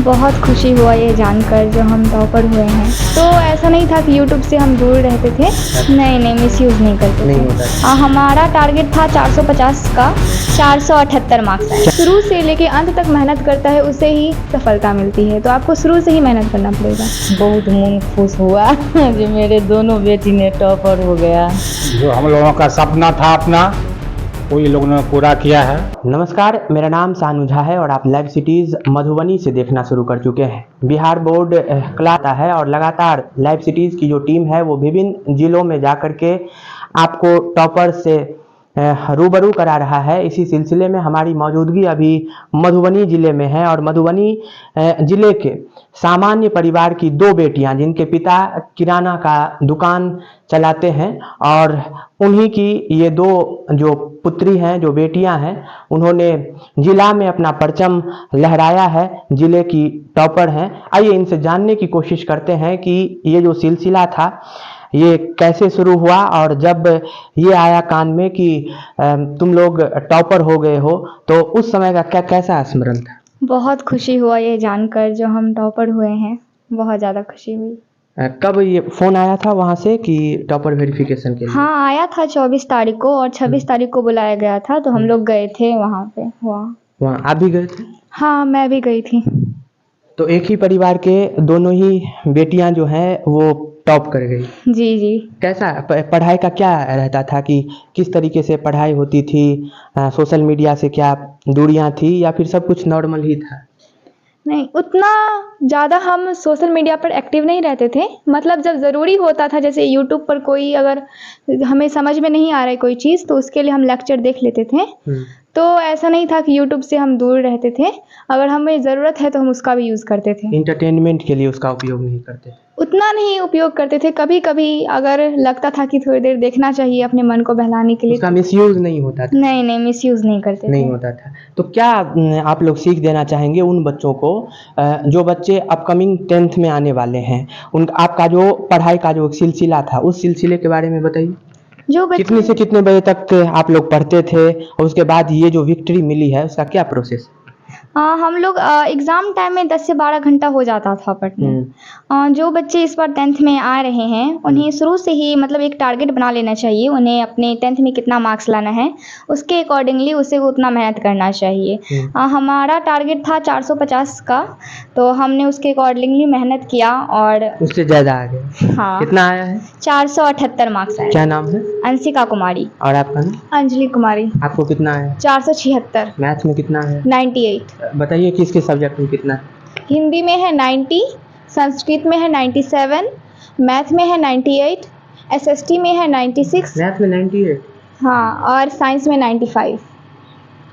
बहुत खुशी हुआ ये जानकर जो हम टॉपर हुए हैं। तो ऐसा नहीं था कि यूट्यूब से हम दूर रहते थे। नहीं मिसयूज़ नहीं करते नहीं थे। होता। हमारा टारगेट था 450 का 478 मार्क्स आए। शुरू से लेके अंत तक मेहनत करता है उसे ही सफलता मिलती है, तो आपको शुरू से ही मेहनत करना पड़ेगा। बहुत मन खुश हुआ जो मेरे दोनों बेटी ने टॉपर हो गया। जो हम लोगों का सपना था अपना, वो ये लोगों ने पूरा किया है। नमस्कार, मेरा नाम सानू झा है और आप लाइव सिटीज़ मधुबनी से देखना शुरू कर चुके हैं। बिहार बोर्ड क्लास है और लगातार लाइव सिटीज़ की जो टीम है वो विभिन्न जिलों में जाकर के आपको टॉपर से रूबरू करा रहा है। इसी सिलसिले में हमारी मौजूदगी अभी मधुबनी ज़िले में है और मधुबनी ज़िले के सामान्य परिवार की दो बेटियां जिनके पिता किराना का दुकान चलाते हैं और उन्हीं की ये दो जो पुत्री हैं, जो बेटियां हैं, उन्होंने जिला में अपना परचम लहराया है, जिले की टॉपर हैं। आइए इनसे जानने की कोशिश करते हैं कि ये जो सिलसिला था ये कैसे शुरू हुआ और जब ये आया कान में कि तुम लोग टॉपर हो गए हो तो उस समय का कैसा स्मरण था? बहुत खुशी हुआ ये जानकर जो हम टॉपर हुए हैं, बहुत ज़्यादा खुशी हुई। कब ये फोन आया था वहां से कि टॉपर वेरिफिकेशन के लिए? हाँ, आया था 24 तारीख को और 26 तारीख को बुलाया गया था, तो हम लोग गए थे वहाँ पे। वहाँ आप भी गए थे? हाँ, मैं भी गई थी। तो एक ही परिवार के दोनों ही बेटियां जो हैं वो टॉप कर गई। जी। कैसा पढ़ाई का क्या रहता था कि किस तरीके से पढ़ाई होती थी? सोशल मीडिया से क्या दूरियां थी या फिर सब कुछ नॉर्मल ही था? नहीं, उतना ज़्यादा हम सोशल मीडिया पर एक्टिव नहीं रहते थे। मतलब जब ज़रूरी होता था, जैसे यूट्यूब पर कोई अगर हमें समझ में नहीं आ रहा है कोई चीज़, तो उसके लिए हम लेक्चर देख लेते थे। तो ऐसा नहीं था कि यूट्यूब से हम दूर रहते थे। अगर हमें ज़रूरत है तो हम उसका भी यूज़ करते थे। इंटरटेनमेंट के लिए उसका उपयोग नहीं करते थे? उतना नहीं उपयोग करते थे। कभी कभी अगर लगता था कि थोड़ी देर देखना चाहिए अपने मन को बहलाने के लिए, उसका मिसयूज नहीं होता था? नहीं मिसयूज़ नहीं करते नहीं थे। होता था। तो क्या आप लोग सीख देना चाहेंगे उन बच्चों को जो बच्चे अपकमिंग 10th में आने वाले हैं? उन आपका जो पढ़ाई का जो सिलसिला था उस सिलसिले के बारे में बताइए। जो बच्चे कितने से कितने बजे तक आप लोग पढ़ते थे और उसके बाद ये जो विक्ट्री मिली है उसका क्या प्रोसेस? हम लोग एग्ज़ाम टाइम में 10 से 12 घंटा हो जाता था पढ़ने। जो बच्चे इस बार 10th में आ रहे हैं उन्हें शुरू से ही मतलब एक टारगेट बना लेना चाहिए। उन्हें अपने 10th में कितना मार्क्स लाना है उसके अकॉर्डिंगली उसे उतना मेहनत करना चाहिए। हमारा टारगेट था 450 का, तो हमने उसके अकॉर्डिंगली मेहनत किया और उससे ज़्यादा आ गया। हाँ, कितना आया है? 478 मार्क्स आए। क्या नाम है? अंशिका कुमारी। और आपका नाम? अंजलि कुमारी। आपको कितना आया? 476। मैथ्स में कितना है? 98। बताइए किसके सब्जेक्ट में कितना है? हिंदी में है 90, संस्कृत में है 97, मैथ में है 98, एसएसटी में है 96। मैथ में 98? हाँ, और साइंस में 95।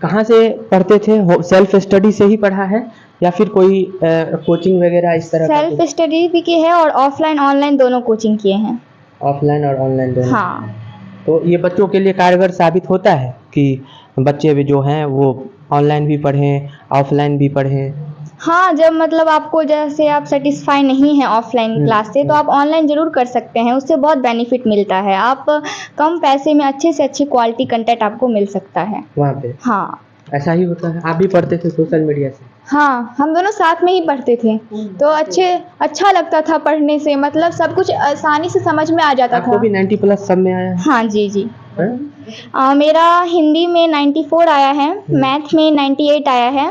कहाँ से पढ़ते थे? सेल्फ स्टडी से ही पढ़ा है या फिर कोई कोचिंग वगैरह इस तरह का? सेल्फ स्टडी भी की है और ऑफलाइन ऑनलाइन दोनों कोचिंग किए हैं। ऑफलाइन और ऑनलाइन दोनों? हाँ। तो ये बच्चों के लिए कारगर साबित होता है कि बच्चे भी जो हैं वो ऑनलाइन भी पढ़ें ऑफलाइन भी पढ़ें? हाँ, जब मतलब आपको जैसे आप सेटिस्फाई नहीं हैं ऑफलाइन क्लास से तो आप ऑनलाइन ज़रूर कर सकते हैं। उससे बहुत बेनिफिट मिलता है। आप कम पैसे में अच्छे से अच्छी क्वालिटी कंटेंट आपको मिल सकता है वहाँ पे। हाँ, ऐसा ही होता है। आप भी पढ़ते थे सोशल मीडिया से? हाँ, हम दोनों साथ में ही पढ़ते थे, तो अच्छा लगता था पढ़ने से। मतलब सब कुछ आसानी से समझ में आ जाता आपको था। भी 90+ सब में आया है? हाँ जी। हाँ? मेरा हिंदी में 94 आया है, मैथ में 98 आया है,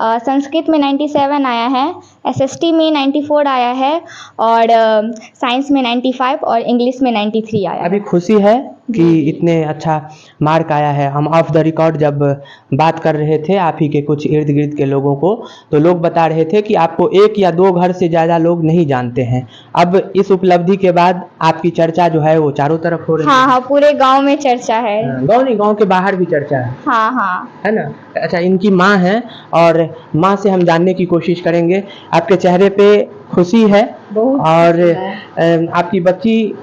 संस्कृत में 97 आया है, एसएसटी में 94 आया है और साइंस में 95 और इंग्लिश में 93 आया है। अभी खुशी है कि इतने अच्छा मार्क आया है। हम ऑफ द रिकॉर्ड जब बात कर रहे थे आप ही के कुछ इर्द गिर्द के लोगों को, तो लोग बता रहे थे कि आपको 1 या 2 घर से ज़्यादा लोग नहीं जानते हैं। अब इस उपलब्धि के बाद आपकी चर्चा जो है वो चारों तरफ हो रही है। हाँ, पूरे गांव में चर्चा है। गाँव नहीं, गाँव के बाहर भी चर्चा है। हाँ, है ना? अच्छा, इनकी माँ है और माँ से हम जानने की कोशिश करेंगे। आपके चेहरे पे खुशी है और आपकी बच्ची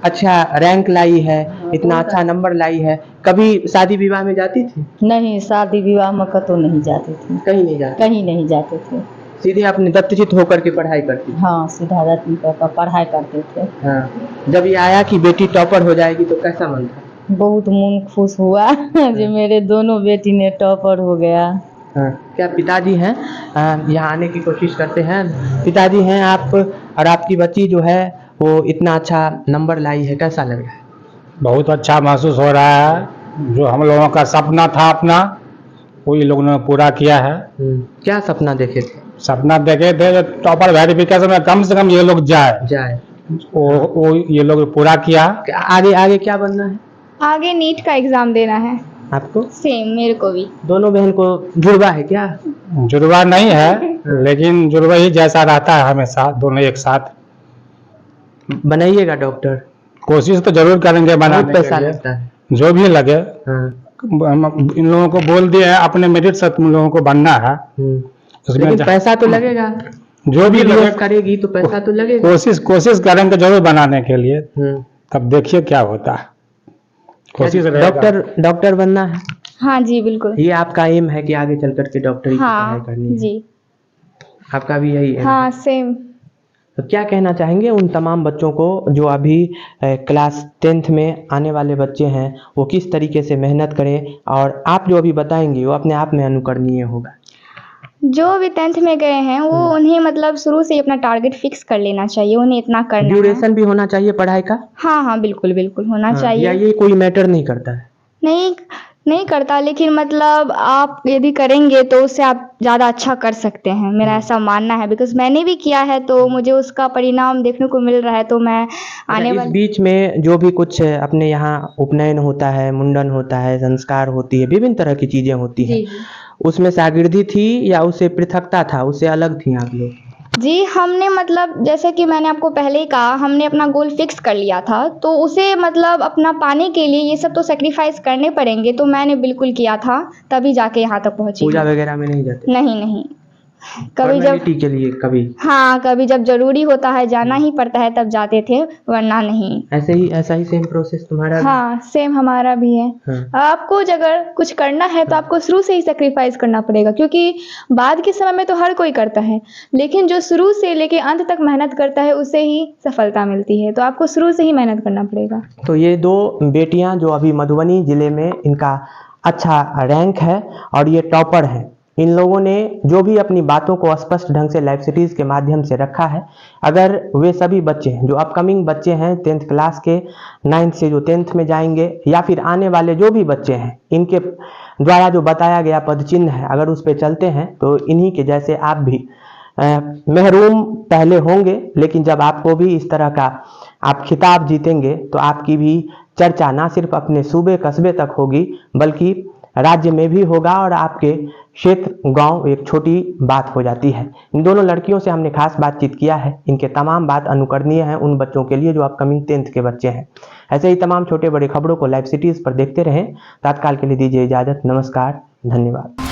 अच्छा रैंक लाई है, इतना अच्छा नंबर लाई है। कभी शादी विवाह में जाती थी? नहीं, शादी विवाह में कतो नहीं जाते थे। कहीं नहीं जाती? कहीं नहीं जाते थे। सीधे अपने दत्तचित होकर के पढ़ाई करती? हाँ, सीधा रात्रि पर पढ़ाई करते थे। हाँ। जब ये आया कि बेटी टॉपर हो जाएगी तो कैसा मन था? बहुत मन खुश हुआ जो मेरे दोनों बेटी ने टॉपर हो गया। हाँ, क्या पिताजी हैं यहाँ आने की कोशिश करते हैं? पिताजी हैं आप, और आपकी बच्ची जो है वो इतना अच्छा नंबर लाई है, कैसा लग रहा है? बहुत अच्छा महसूस हो रहा है। जो हम लोगों का सपना था अपना, वो ये लोगों ने पूरा किया है। क्या सपना देखे थे? सपना देखे थे जो टॉपर वेरिफिकेशन में कम से कम ये लोग जाए वो ये लोग पूरा किया। आगे आगे क्या बनना है आगे नीट का एग्ज़ाम देना है। आपको? सेम मेरे को भी। दोनों बहन को जुड़वा है क्या? जुड़वा नहीं है, लेकिन जुड़वा ही जैसा रहता है हमेशा, दोनों एक साथ। बनाइएगा डॉक्टर? कोशिश तो जरूर करेंगे बहुत बनाने पैसा के लिए, लगता है। जो भी लगे। हाँ। हम इन लोगों को बोल दिए है, अपने मेरिट से तुम लोगों को बनना है। उसमें लेकिन पैसा तो लगेगा, जो भी लगे, करेगी तो पैसा तो लगेगा। कोशिश करेंगे जरूर बनाने के लिए। तब देखिए क्या होता है। कोशिश रहेगा। डॉक्टर बनना है? हाँ जी बिल्कुल। ये आपका एम है कि आगे चल करके डॉक्टरी की पढ़ाई हाँ करनी है? जी। आपका भी यही है? हाँ सेम। तो क्या कहना चाहेंगे उन तमाम बच्चों को जो अभी क्लास 10th में आने वाले बच्चे हैं, वो किस तरीके से मेहनत करें, और आप जो अभी बताएंगे वो अपने आप में अनुकरणीय होगा? जो भी 10th में गए हैं वो उन्हें मतलब शुरू से ही अपना टारगेट फिक्स कर लेना चाहिए, उन्हें इतना करना है। ड्यूरेशन भी होना चाहिए पढ़ाई का? हाँ हाँ बिल्कुल बिल्कुल होना या चाहिए। ये कोई मैटर नहीं करता है? नहीं करता, लेकिन मतलब आप यदि करेंगे तो उससे आप ज़्यादा अच्छा कर सकते हैं, मेरा ऐसा मानना है। बिकॉज मैंने भी किया है तो मुझे उसका परिणाम देखने को मिल रहा है। तो मैं आने इस वाले बीच में जो भी कुछ अपने यहाँ उपनयन होता है, मुंडन होता है, संस्कार होती है, विभिन्न तरह की चीजें होती हैं, उसमें शागिर्दी थी या उससे पृथकता था, उससे अलग थी आप लोग? जी हमने मतलब जैसे कि मैंने आपको पहले ही कहा, हमने अपना गोल फिक्स कर लिया था, तो उसे मतलब अपना पाने के लिए ये सब तो सेक्रीफाइस करने पड़ेंगे। तो मैंने बिल्कुल किया था, तभी जाके यहाँ तक पहुँची। पूजा वगैरह में नहीं जाते? नहीं कभी जब फॉर्मेलिटी के लिए कभी? हाँ कभी जब जरूरी होता है, जाना ही पड़ता है, तब जाते थे, वरना नहीं। ऐसा ही सेम प्रोसेस तुम्हारा? हाँ सेम हमारा भी है। हाँ। आपको अगर कुछ करना है तो आपको शुरू से ही सेक्रीफाइस करना पड़ेगा, क्योंकि बाद के समय में तो हर कोई करता है, लेकिन जो शुरू से लेके अंत तक मेहनत करता है उसे ही सफलता मिलती है। तो आपको शुरू से ही मेहनत करना पड़ेगा। तो ये दो बेटियां जो अभी मधुबनी जिले में इनका अच्छा रैंक है और ये टॉपर हैं, इन लोगों ने जो भी अपनी बातों को स्पष्ट ढंग से लाइव सिटीज़ के माध्यम से रखा है। अगर वे सभी बच्चे जो अपकमिंग बच्चे हैं 10th क्लास के, 9th से जो 10th में जाएंगे, या फिर आने वाले जो भी बच्चे हैं, इनके द्वारा जो बताया गया पद चिन्ह है, अगर उस पर चलते हैं तो इन्हीं के जैसे आप भी महरूम पहले होंगे, लेकिन जब आपको भी इस तरह का आप खिताब जीतेंगे तो आपकी भी चर्चा ना सिर्फ अपने सूबे कस्बे तक होगी, बल्कि राज्य में भी होगा, और आपके क्षेत्र गांव एक छोटी बात हो जाती है। इन दोनों लड़कियों से हमने खास बातचीत किया है। इनके तमाम बात अनुकरणीय हैं उन बच्चों के लिए जो अपकमिंग 10th के बच्चे हैं। ऐसे ही तमाम छोटे बड़े खबरों को लाइव सिटीज़ पर देखते रहें। तत्काल के लिए दीजिए इजाज़त। नमस्कार, धन्यवाद।